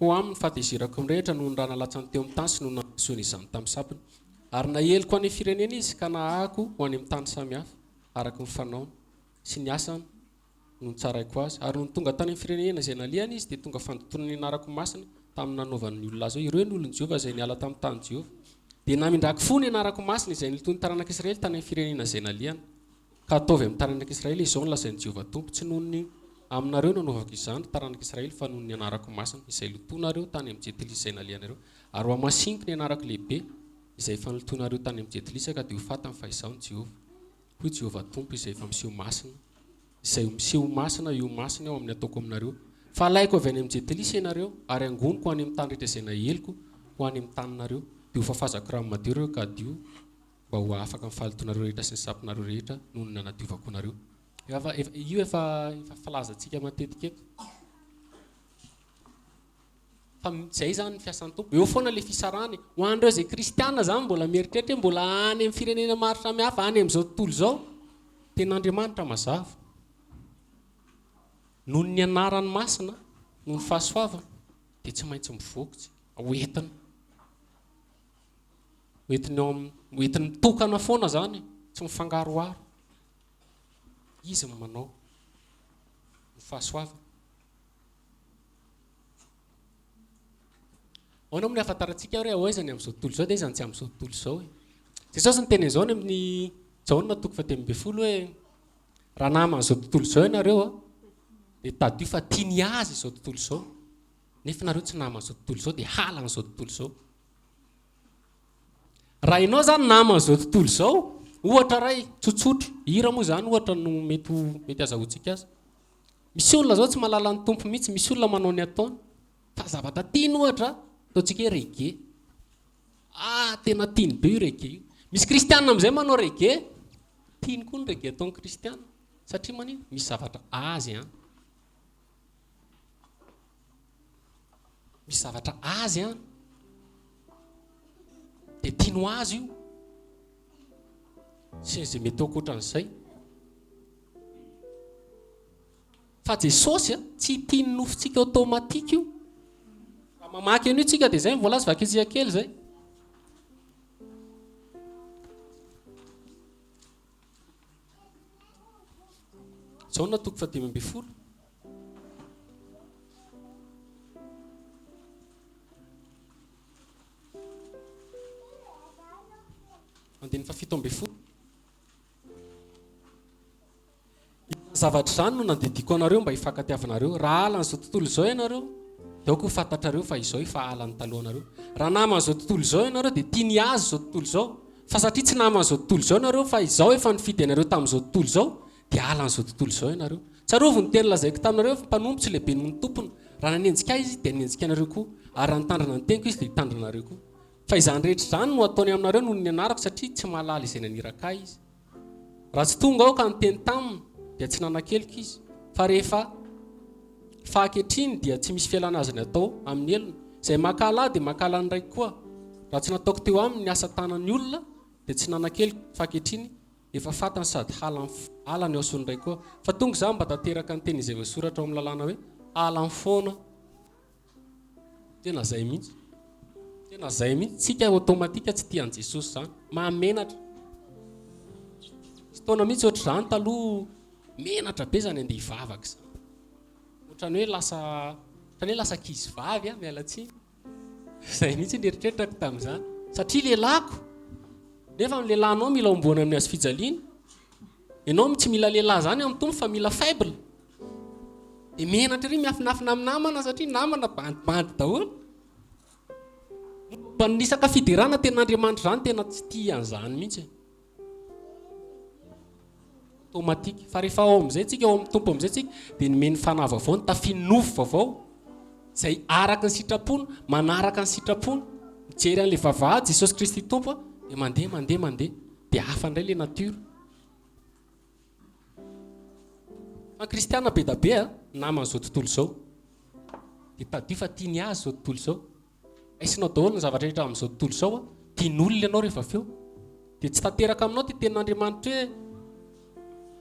ho aminy fahatezerako ny rehetra noho ny raha nalatsany teo amin'ny tany sy noho ny nahasoany izany tamin'ny sapiny. Ary naheliko any firenena izy ka nahako ho any amin'ny tany samihafa araka ny fanaony sy ny asany no nitsaraiko azy. Ary no tonga tany amin'ny firenena izay nalihany izy dia tonga fandotonany anarako masina tamin'ny nanaovan'ny olona azy hoe ireo ny olon'i Jehova izay niala tamin'ny tany Jehova. Dia namindraky fo ny anarako masina izay nilotony taranak'Israely tany amin'ny firenena izay nalihany. Ka ataovy amin'ny taranak'Israely izao ny lazain'i Jehova tompo, tsy noho ny aminareo nanaovako izany taranak'Israely fa noho ny anarako masina izay lotonareo tany amin'ny Jetilisa izay nalihanareo. Ary ho amasiniko ny anarako lehibe izay efa nilotonareo tany amin'ny Jetilisa ka dia ho fatany fa izao ny Jehova. Hoy Jehova tompo izay efa miseho masina, izay miseho masina io masina ao amin'ny ataoko aminareo. Fa alaiko avy any amin'ny Jetilisa ianareo ary angoniko ho any amin'ny tany rehetra izay naheliko ho any amin'ny taninareo. Dia ho fafazako rano madio ireo ka dio mba ho afaka mifalitonareo rehetra sy ny sapinareo rehetra noho ny nanadiovako nareo. Io efa falazantsika matetika eto. Fa izay zany ny fiasan'ny tompo. Eo foana ilay fisarany ho an'ireo izay kristianina zany mbola mieritreritra mbola any amin'ny firenena maro samihafa any amin'izao tontolo izao. Ten'Andriamanitra mazava. Noho ny anarany masina, noho ny fahasoavana dia tsy maintsy mivoaka hoentina. Hoentiny mitokana foana zany, tsy mifangaroaro. Izy no manao ny fahasoavana. Ahoana moa ny ahafantarantsika hoe ahoazany amin'izao tontolo izao dia izany tsy amin'izao tontolo izao e. Jesosy ny teny an'izao ny amin'ny Jaona 3:20 hoe raha namana zao tontolo zao ianareo a dia tadio fa tiany azy izao tontolo zao nefa nareo tsy namana zao tontolo zao dia halana zao tontolo zao. Raha ianao zany namana zao tontolo zao, ohatra ray tsotsotro, hira moa zany ohatra no mety azahoantsika azy. Misy olona zao tsy mahalala ny tompo mihitsy, misy olona manao ny ataony, fa zavatra tiany ohatra ataontsika hoe reggae. Tena tiany be io reggae io. Misy kristianina amin'izay manao reggae, tiany koa ny reggae ataon'ny kristianina satria manino misy zavatra azy misy zavatra azy dia tiany ho azy io sy izay mety ankoatran'izay. Fa Jesosy tsy tiany nofontsika automatika io. Raha mamaky an'io tsika dia izay voalaza vakezia kely izay. Zao na toko 10:20. Andiny 7:20. Zavatra izany no nandediko anareo mba hifankatiavanareo. Raha ala n'izao tontolo izao ianareo dia aoko ho fantatrareo fa izao efa ala ny taloha anareo. Raha namana izao tontolo izao ianareo dia tiany azy izao tontolo izao. Fa satria tsy namana izao tontolo izao ianareo fa izao efa nifidy anareo tamin'izao tontolo izao dia ala n'izao tontolo izao ianareo. Tsarovy ny teny lazaiko taminareo fa mpanompo tsy lehibe noho ny tompony. Raha nanenjika izy dia nanenjika anareo koa, ary raha nitandrana ny teniko izy dia hitandrina anareo koa. Fa izany rehetra izany no ataony aminareo noho ny anarako satria tsy mahalala izay naniraka izy. Raha tsy tonga aho ka niteny taminy dia tsy nanan-kelika izy, fa rehefa fahakehitriny dia tsy misy fialana azy ny atao amin'ny elona. Izay makala dia makala ny raiky koa. Raha tsy nataoko teo aminy ny asa tanan'ny olona dia tsy nanan-kelika fahakehitriny efa fatany sady ala ny aosony raiky koa. Fa tonga izany mba tanteraka ny teny izay voasoratra ao amin'ny lalàna hoe ala ny foana. Tena izay mihitsy. Tena izay mihitsy. Tsika automatika tsy tian'i Jesosy izany. Mahamenatra. Tsy taona mihitsy ohatr' izany taloha menatra be zany andeha hivavaka izany. Ohatrany hoe lasa kizy vavy miala tsiny. Izay mihitsy nieritreritako tamin'izany. Satria lelako. Nefa ny lelanao mila omboana amin'ny azy fijaliana. Ianao tsy mila lehilahy zany amin'ny tompo fa mila faible. Dia menatra ery miafinafina amin'ny namana satria namana bandibandy daholo. Nisaka fiderana ten'Andriamanitra izany tena tsy tia an'izany mihitsy. Automatika. Fa rehefa ao amin'izay tsika, ao amin'ny tompo amin'izay tsika dia nomeny fanahy vaovao, nitafy nofo vaovao izay araka ny sitrapony, manaraka ny sitrapony, mijery an'ilay vavahady Jesosy Kristy tompo dia mandeha dia hafa indray ilay natiora. Fa kristiana be da be namana izao tontolo izao dia tadio fa tiany azy izao tontolo izao. Aisinao daholo ny zavatra rehetra amin'izao tontolo izao tian'olona ianao rehefa avy eo dia tsy tanteraka aminao ty tenin'Andriamanitra hoe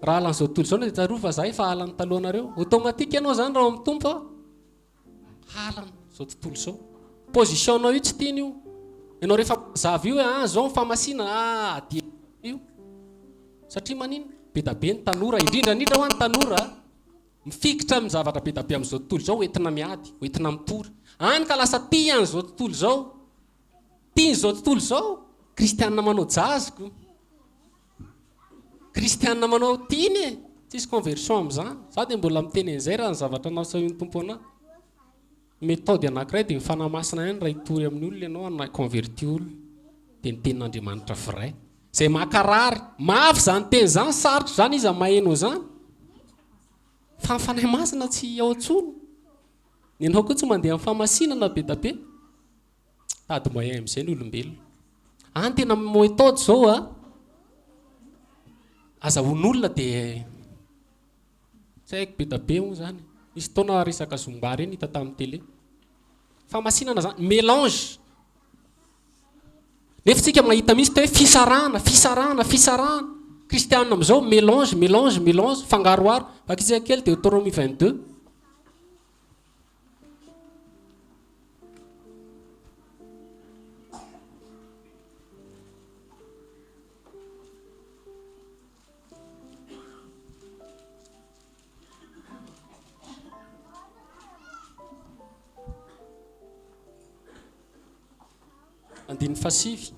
raha ala n'izao tontolo izao dia tsaroa fa za efa ala ny talohanareo. Automatika ianao zany raha amin'ny tompo ala n'izao tontolo izao. Positionao io tsy tiany io. Ianao rehefa zavy io hoe zao ny famasina dia io. Satria manino be da be ny tanora, indrindra ho an'ny tanora mifikitra amin'ny zavatra be da be amin'izao tontolo izao hoentina miady, hoentina mitory. Hany ka lasa tia an'izao tontolo izao. Tian'izao tontolo izao. Kristianina manao jaziko. Kristianina manao tiany tsisy conversion amin'izany. Za dia mbola miteny an'izay raha ny zavatra nasain'ny tompo anahy. Méthode anankiray dia mifanahy masina ihany raha hitory amin'ny olona ianao na converti olona dia ny tenin'Andriamanitra vrai. Izay makarary, mafy izany teny izany, sarotra izany izy maheno izany. Fa ny fanahy masina tsy ao an-tsony. Ianao koa tsy mandeha amin'ny famasinana be da be. Tady moyen amin'izay ny olombelona. Any tena méthode izao azahoan'olona dia tsy haiko be da be moa zany. Misy taona resaka zomba reny hita tamin'ny télé. Famasinana zany, mélange. Nefa tsika mahita misy hoe fisarana. Kristianina amin'izao mélange, fangaroaro. Vakizy kely dia Deutéronomie 22. Andiny fasivy.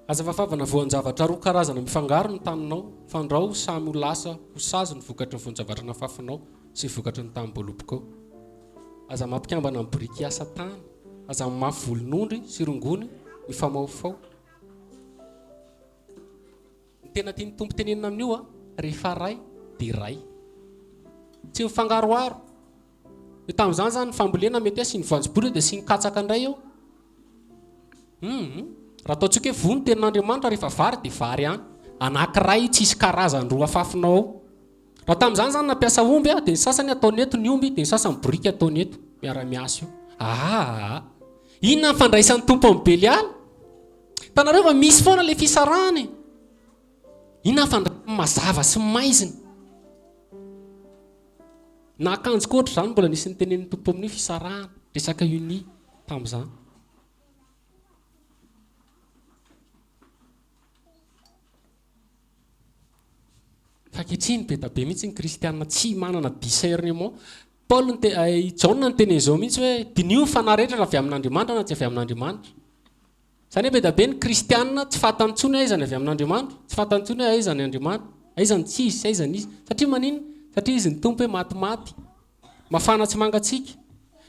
azavafavana voan-javatra roa karazana mifangaro ny taninao fandrao samy ho lasa ho sazy ny vokatry ny voan-javatra nafafinao sy vokatry ny tanim-bolobokao. Aza mampikambana amin'ny biriky asa tany, aza mafy volon'ondry sy rongony mifamaofao. Ny tena tiany tompo tenenina amin'io rehefa ray dia ray, tsy mifangaroaro. Io tamin'izany zany ny fambolena mety hoe sy ny voanjobory dia sy ny katsaka indray eo. Raha ataontsika hoe vono tenin'Andriamanitra rehefa vary dia vary ihany. Anankiray tsisy karazany roa afafinao ao. Raha tamin'izany zany nampiasa omby dia ny sasany ataony eto ny omby dia ny sasany boriky ataony eto miara-miasa io. Inona ny fandraisan'ny tompo amin'ny Belialy? Hitanareo fa misy foana ilay fisarahany. Inona ny fandraisany mazava sy maizina? Na akanjo koa ohatry zany mbola nisy ny tenen'ny tompo amin'ny fisarahana, resaka uni tamin'izany. Fakehitriny be da be mihitsy ny kristianina tsy manana discernement. John ny tenen'izao mihitsy hoe dinio ny fanahy rehetra raha avy amin'Andriamanitra na tsy avy amin'Andriamanitra. Zany hoe be da be ny kristianina tsy fantany intsony hoe aiza ny avy amin'Andriamanitra, tsy fantany intsony hoe aiza ny Andriamanitra, aiza ny tsisy, aiza ny izy. Satria manino? Satria izy ny tompo hoe matimaty, mafana tsy mangatsika.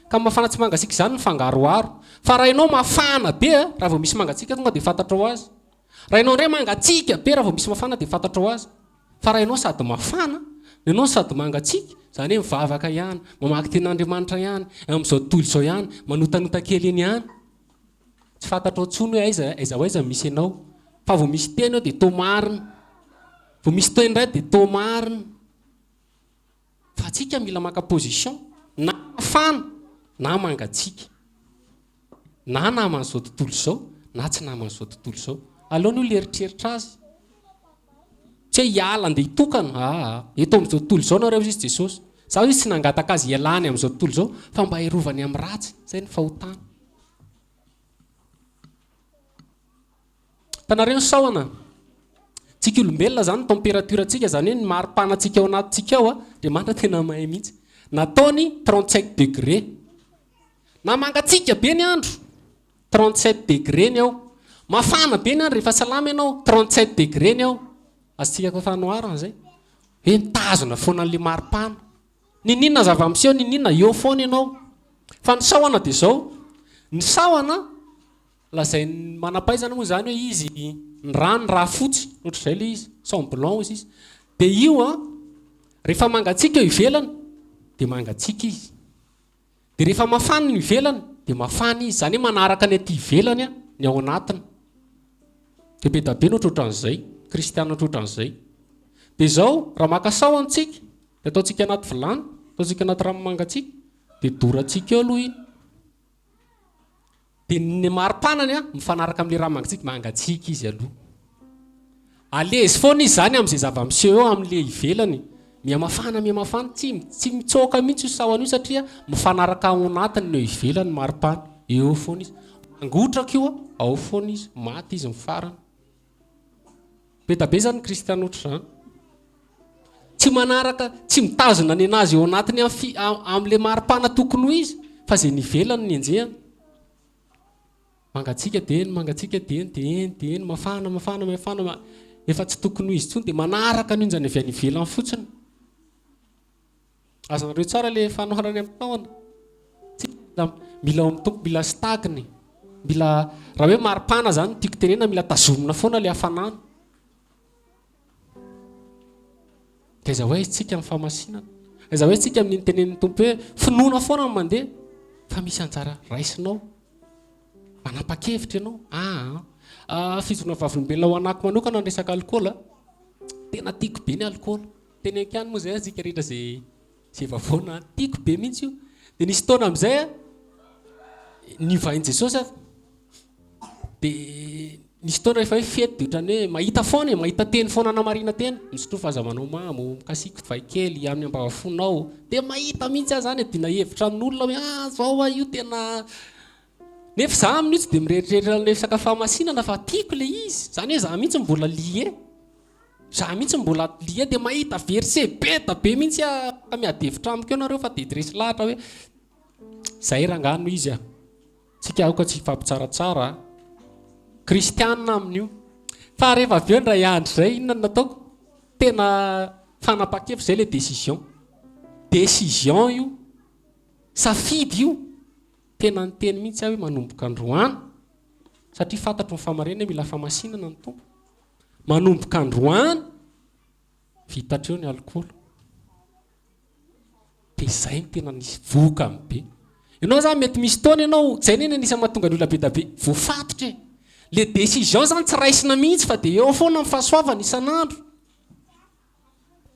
Ka mafana tsy mangatsika zany ny fangaroaro. Fa raha ianao mafana be raha vao misy mangatsika tonga dia fantatrao azy. Raha ianao ndray mangatsika be raha vao misy mafana dia fantatrao azy. Fa raha ianao sady mafana, ianao sady mangatsika, zany hoe mivavaka ihany, mamaky tenin'Andriamanitra ihany, amin'izao tontolo izao ihany, manotanota kely eny ihany. Tsy fantatrao intsony hoe aiza misy ianao. Fa vao misy teny eo dia toa marina. Vao misy teny indray dia toa marina. Fa atsika mila maka position na mafana na mangatsika. Na naman'izao tontolo izao na tsy naman'izao tontolo izao. Aleony olo eritreritra azy. Tsy hoe hiala andeha hitokana. Eto amin'izao tontolo izao nareo izy Jesosy. Zaho izy tsy nangataka azy hialany amin'izao tontolo izao fa mba hiarovany amin'ny ratsy. Zay ny fahotana. Tanareo ny sahona. Tsika olombelona zany ny température-tsika, zany hoe ny maripanatsika ao anatintsika ao dia Andriamanitra tena mahay mihitsy. Nataony 35 degré. Na mangatsika be ny andro 37 degré ny ao. Mafana be ny andro rehefa salama ianao 37 degré ny ao. Azontsika koa fanoharana zay. Hoe mitazona foana an'ilay maripana. Ninina zava-miseho, ninina eo foana ianao. Fa ny sahona dia izao. Ny sahona lazay manam-pahaizana moa zany hoe izy ny rano raha fotsy, ohatr'izay ilay izy, sang blanc izy. Dia io rehefa mangatsika eo ivelany dia mangatsika izy. Dia rehefa mafana ny ivelany dia mafana izy. Zany hoe manaraka ny aty ivelany ny ao anatiny. Dia be da be ny ohatran'izay, kristianina ohatran'izay. Dia izao raha maka sahontsika dia ataontsika anaty vilany, ataontsika anaty rano mangatsika dia dorantsika eo aloha iny. Dia ny maripanany mifanaraka amin'ilay rano mangatsika izy aloha. Alezy foana izy zany amin'izay zava-miseho eo amin'ilay ivelany. Mihamafana tsy mitsoaka mihitsy io sahona io satria mifanaraka ao anatiny ny eo ivelany maripana. Eo foana izy. Mangotraka io ao foana izy, maty izy mifarana. Be da be zany kristianina ohatr'izany. Tsy manaraka, tsy mitazona ny anazy eo anatiny amin'ilay maripana tokony ho izy, fa izay nivelany ny enjehany. Mangatsika dia eny, mafana. Efa tsy tokony ho izy intsony dia manaraka ny onjany avy any ivelany fotsiny. Azonareo tsara ilay fanoharany amin'ny tahona. Mila mitompo, mila stagny. Raha hoe maripana zany tiako tenena, mila tazomina foana ilay hafanana. Aiza hoe isika amin'ny famasinana. Aiza hoe isika amin'ny tenen'ny tompo hoe finoana foana ny mandeha. Fa misy anjara raisinao. Manapa-kevitra ianao. Fizona vavolombelona ho anako manokana ny resaka alcool. Tena tiako be ny alcool. Teneniko ihany moa zay azika rehetra izay vavoana. Tiako be mihitsy io. Dia nisy taona amin'izay nivahin Jesosy dia nisy taona rehefa hoe fety dia ohatrany hoe mahita foana, mahita teny foana namarina teny. Misotro fahazamanao mamo, mikasiky divay kely amin'ny ambavafonao. Dia mahita mihitsy aho zany dina hevitra amin'olona hoe zao io tena. Nefa za amin'io tsy dia mirehetrrehetra ny resaka fahamasinana fa tiako ilay izy. Zany hoe za mihitsy mbola lie. Za mihitsy mbola lie dia mahita verset be da be mihitsy miady hevitra amiko eo nareo fa dia idresy lahatra hoe zay rangano izy. Tsika aoka tsy fampitsaratsara. Kristianina amin'io. fa rehefa avy eo ndray andro zay inona nataoko tena fanapa-kevitra zay le décision io safidy io tena nyteny mihitsy aho hoe manomboka androany satria fantatro ny famarena mila famasinana ny tompo manomboka androany vitatreo ny alcoolo dia izay ny tena nisy vokany be ianao zany mety misy taona ianao zay neny anisany mahatonga ny olona be da be voafatotra e le décision zany tsy raisina mihitsy fa dia eo foana ny fahasoavana isan'andro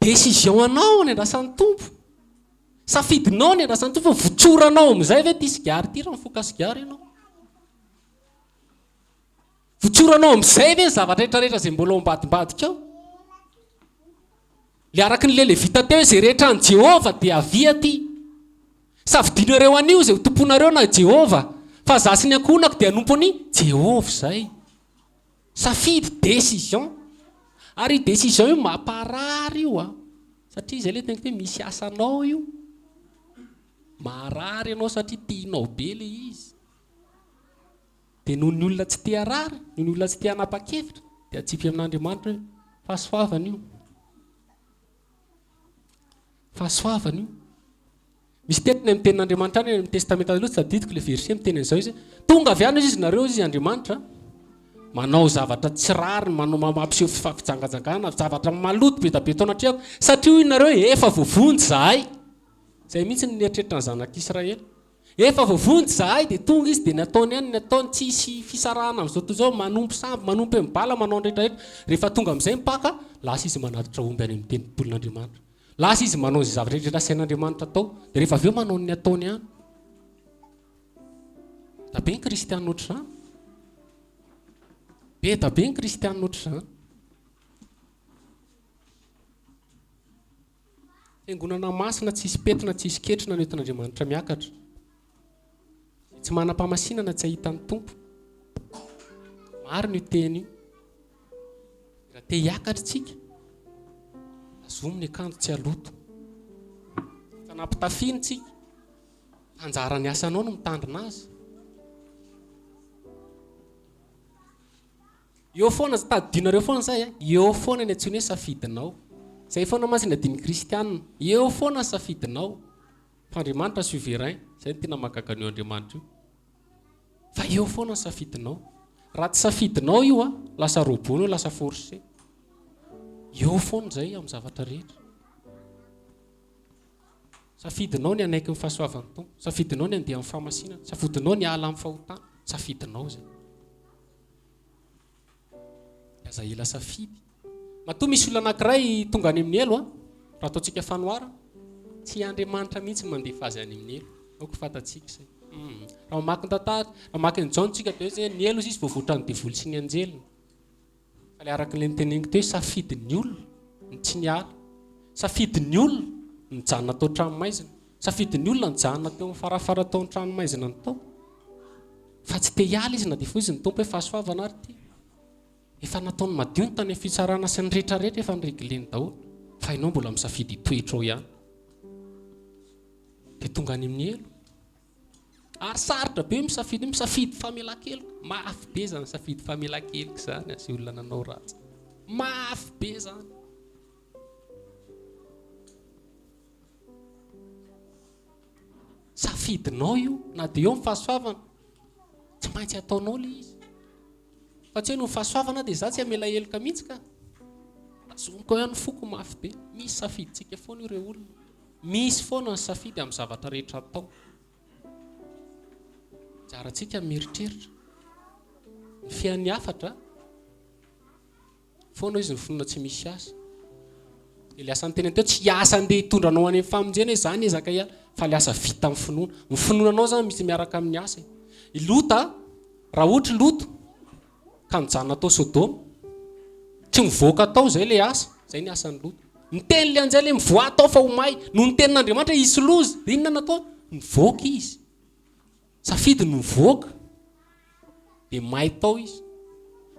décision anao ny andrasan'ny tompo safidinao ny andrasan'ny tompo fa votsoranao amin'izay ve ty sigary ty raha mifoka sigary ianao votsoranao amin'izay ve ny zavatra rehetrarehetra zay mbola ao ambadimbadika ao le araky ny lele vita teo zay rehetra ny Jehova dia avia ty savidinareo anio zay ho tomponareo na Jehova fa za sy ny ankonako dia anompony Jehova zay safidy décision ary décision io mamparary io satria zay le tena hoe misy asanao io marary ianao satria tianao be le izy dia noho ny olona tsy tia rary noho ny olona tsy tia hanapa-kevitra dia atsipy amin'Andriamanitra hoe fahasoavana io fahasoavana io misy tetiny amin'ny tenin'Andriamanitra any amin'ny testamenta aloha tsy tadidiko le verset miteny an'izao izy tonga avy any izy nareo izy Andriamanitra manao zavatra tsy rary manao mampiseho fijangajangana zavatra maloto be da be taona triako satria hoy nareo efa voavonjy zahay zay mihitsy ny eritreritra ny zanak'Israely efa voavonjy zahay dia tonga izy dia nataony ihany nataony tsisy fisarahana amin'izao toy izao manompo samby manompo mibala manao rehetrarehetra rehefa tonga amin'izay mipaka lasa izy manatitra omby any amin'ny tenimpolin'Andriamanitra lasa izy manao izay zavatra rehetra sain'Andriamanitra atao dia rehefa avy eo manao ny ataony ihany da be ny kristianina ohatr'izany be da be ny kristianina ohatr'izany fiangonana masina tsisy petrina tsisy ketrina no entin'Andriamanitra miakatra tsy manam-pamasinana tsy ahitan'ny tompo maro ny teny io raha te hiakatra tsika azomy ny akanjo tsy aloto fanampitafiny tsika anjara ny asanao no mitandrina azy eo foana tadidinareo foana zay eo foana ny antsony hoe safidinao zay foana masina diny kristianina eo foana safidinao fa Andriamanitra souverain zay ny tena mahagaga an'io Andriamanitra io fa eo foana safidinao raha tsy safidinao io lasa robony io lasa forcé eo foana zay amin'ny zavatra rehetra safidinao ny anaiky ny fahasoavan'ny tompo safidinao ny andeha amin'ny famasinana safidinao ny ala amin'ny fahotana safidinao zay aza ela safidy matoa misy olona anankiray tonga any amin'ny elo raha ataontsika fanoara tsy Andriamanitra mihitsy mandefa azy any amin'ny elo aoko fatatsika izay raha mamaky ny tantara raha mamaky ny jaontsika dia hoe zay ny elo izy voavoatra ny devoly sy ny anjeliny fa le araka le niteneniko teo hoe safidin'ny olona ny tsy niala safidin'ny olona ny janona tao tranomaizina safidin'ny olona ny janona teo farafara tao ny tranomaizina ny tao fa tsy te hiala izy na dia fo izy ny tompo hoe fahasoavana ary ty efa nataony madio ny tany fitsarana sy ny rehetrarehetra efa nyregleny daholo fa ianao mbola misafidy toetrao ihany dia tonga any amin'ny elo ary sarotra be misafidy famelan-keloka mafy be zany safidy famelan-keloka zany asy olona nanao ratsy mafy be zany safidinao io na dia eo amin'ny fahasoavana tsy maintsy ataonao le izy fa tsy hoe no fahasoavana dia za tsy hamela heloka mihitsy ka azoniko ihany foko mafy be misy safiditsika foana ireo olona misy foana ny safidy amin'ny zavatra rehetra atao jaratsika mieritreritra ny fian'ny afatra foana izy ny finoana tsy misy asa le asa ny teny teo tsy asa andeha hitondranao any amin'ny famonjena hoe zany ezaka ihany fa le asa vita amin'ny finoananao zany misy miaraka amin'ny asa ilota raha ohatra loto ka nijanona tao Sodoma tsy mivoaka tao zay le asa zay ny asan'ny loto ny teny le anjay le mivoa tao fa homay no ny tenin'Andriamanitra isy lozy dia inona natao mivoaka izy safidy no mivoaka dia may tao izy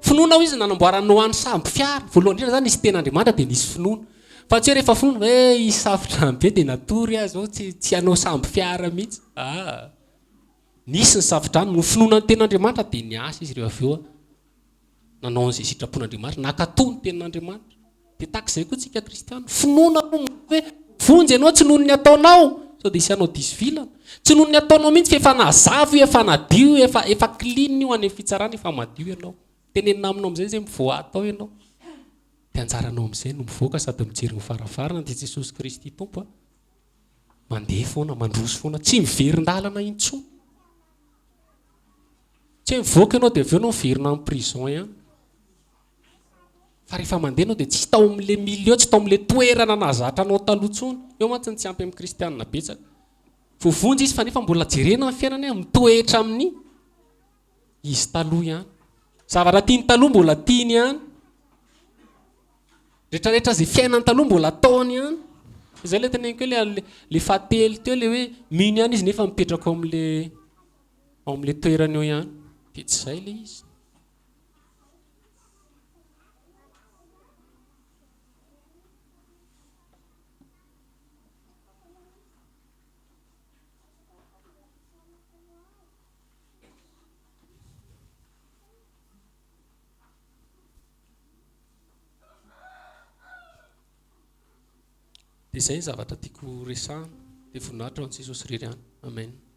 finoana ao izy nanamboarana ho an'ny samby fiara voalohany indrindra zany nisy tenin'Andriamanitra dia nisy finoana fa tsy hoe rehefa finoana hoe hisafitra be dia natory azy ao tsy hanao samby fiara mihitsy nisy ny safitra any no finoana ny tenin'Andriamanitra dia niasa izy ireo avy eo nanao an'izay sitrapon'Andriamanitra, nakatoa ny tenin'Andriamanitra. Dia takizay koa tsika kristiana, finoana hoe vonjy ianao tsy noho ny ataonao, sao dia isianao diso vilana. Tsy noho ny ataonao mihitsy fa efa nazavo, efa nadio, efa clean io any fitsarana, efa madio ianao. Tenenina aminao amin'izay zay mivoatao ianao. Dia anjaranao amin'izay no mivoaka sady mijery ny farafarana dia Jesosy Kristy tompo. Mandeha foana, mandroso foana, tsy miverin-dalana intsony. Tsy mivoaka ianao dia avy eo ianao miverina amin'ny prison ihany. Fa rehefa mandeha ianao dia tsy tao amin'ilay milieu, tsy tao amin'ilay toerana nazatra anao taloha intsony. Eo mantsy tsy ampy amin'ny kristianina betsaka. Vovonjy izy fa nefa mbola jerena amin'ny fiainany hoe mitoetra amin'ny izy taloha ihany. Zavatra tiany taloha mbola tiany ihany. Rehetrarehetra izay fiainany taloha mbola ataony ihany. Izay ilay teneniko hoe le fahatelo teo ilay hoe mino ihany izy nefa mipetraka ao amin'ilay toerana eo ihany. Dia tsy izay ilay izy. Dia izay ny zavatra tiako resahana. Dia voninahitra ho an'i Jesosy irery ihany. Amen.